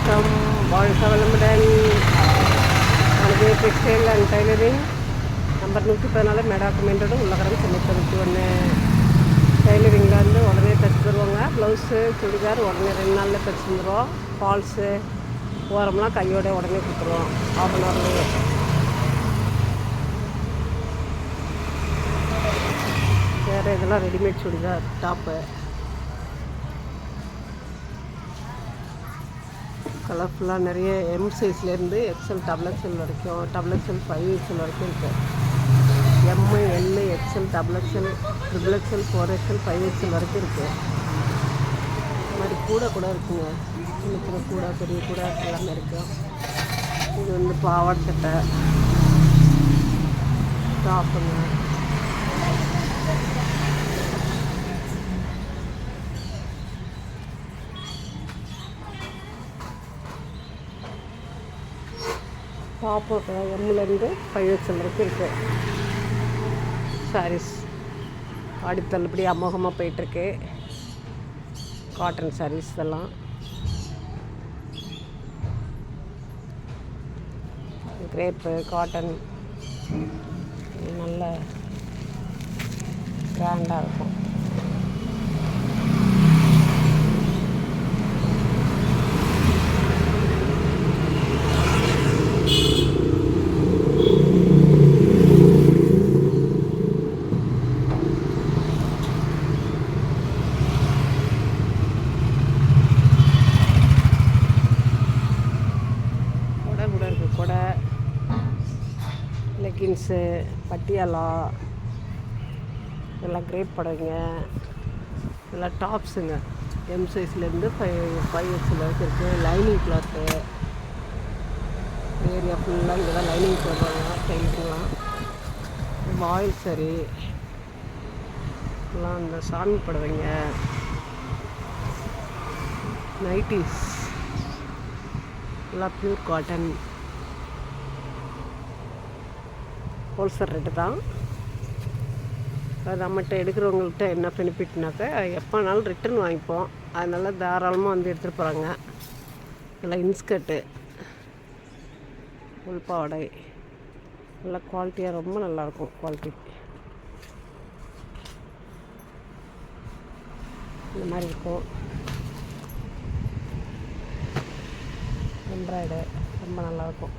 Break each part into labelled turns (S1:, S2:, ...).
S1: வணக்கம், வாழ்க வளமுடன். எனது டெக்ஸ்டைல் அண்ட் டைலரிங் நம்பர் 114 மேடாக்கு மெயின் ரோடு உள்ளகரம் சென்னை 91. டைலரிங்கில் வந்து உடனே தைச்சி தருவாங்க. ப்ளவுஸு சுடிதார் உடனே 2 நாளில் தைச்சி தந்துடுவோம். ஃபால்ஸு ஓரம்லாம் கையோட உடனே கொடுத்துருவோம். ½ மணி நேரத்துலேயே. வேறு இதெல்லாம் ரெடிமேட் சுடிதார் டாப்பு கலர்ஃபுல்லாக நிறைய எம் சைஸ்லேருந்து எக்ஸ்எல் XXL வரைக்கும், XXL 5XL வரைக்கும் இருக்குது. எம்மு எல்லு XL XXL XXL 4XL 5XL வரைக்கும் இருக்குது. இந்த மாதிரி கூட இருக்குங்க. சின்ன சின்ன கூட பெரிய கூட எல்லாமே இருக்குது. இது வந்து பாவாடை சட்டை டாப்புங்க. டாப்பு எம்முலேருந்து 5XL வரைக்கும் இருக்குது. சாரீஸ் ஆடி தள்ளுபடி அமோகமாக போயிட்டுருக்கு. காட்டன் சாரீஸ் இதெல்லாம் கிரேப்பு காட்டன் நல்ல கிராண்டாக இருக்கும். கூட லெக்கின்ஸு பட்டியாலா இதெல்லாம் கிரேப் படைங்க. இதெல்லாம் டாப்ஸுங்க. எம் சைஸ்லேருந்து 5XL வரைக்கும் இருக்குது. லைனிங் கிளாத்து ஏரியா ஃபுல்லாக இங்கே தான் லைனிங் போடுவாங்க. டைல்ஸுலாம் வாயில் சரி எல்லாம் இந்த சாமி படவைங்க. நைட்டிஸ் எல்லாம் ப்யூர் காட்டன். ஹோல்சேல் ரேட்டு தான். அது நம்மகிட்ட எடுக்கிறவங்கள்ட்ட என்ன பெனிஃபிட்னாக்கா எப்போனாலும் ரிட்டன் வாங்கிப்போம். அதனால் தாராளமாக வந்து எடுத்துகிட்டு போகிறாங்க. இதெல்லாம் இன்ஸ்கர்ட்டு உள்பாவடை நல்லா குவாலிட்டியாக ரொம்ப நல்லாயிருக்கும். குவாலிட்டி இந்த மாதிரி இருக்கும். எம்ப்ராய்டு ரொம்ப நல்லாயிருக்கும்.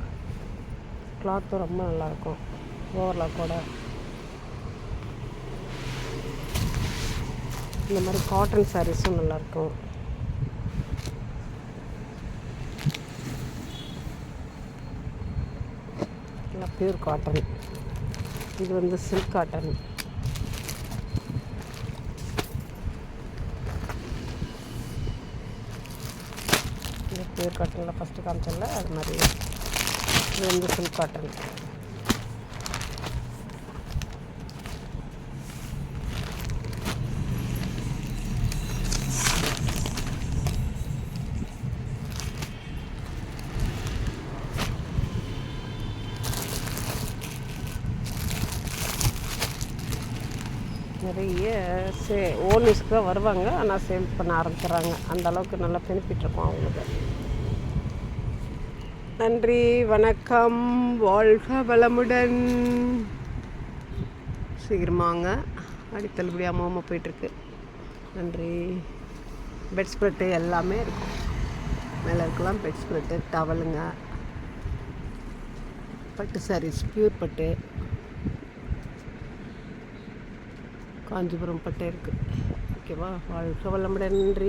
S1: கிளாத்தும் ரொம்ப நல்லாயிருக்கும். ஓவர்லாக் கூட இந்த மாதிரி காட்டன் சாரீஸும் நல்லாயிருக்கும். எல்லாம் பியூர் காட்டன். இது வந்து சில்க் காட்டன். இந்த பியூர் காட்டனில் ஃபஸ்ட்டு காமிச்சல அது மாதிரி. இது வந்து சில்க் காட்டன். நிறைய ஓன் யூஸ்க்கு வருவாங்க. ஆனால் சேல் பண்ண ஆரம்பிச்சிடுறாங்க. அந்த அளவுக்கு நல்லா பெனிஃபிட் இருக்கும் அவங்களுக்கு. நன்றி, வணக்கம், வாழ்க வளமுடன். சீக்கிரமாங்க. அடித்தள்ளுபடி அமோகமாக போயிட்டுருக்கு. நன்றி. பெட் ஸ்ப்ரெட்டு எல்லாமே இருக்கும். மேலே இருக்கலாம் பெட் ஸ்ப்ரெட்டு டவலுங்க. பட்டு சாரீஸ் பியூர் பட்டு காஞ்சிபுரம் பட்டு இருக்குது. ஓகேவா? வாழ்க வளமுடன். நன்றி.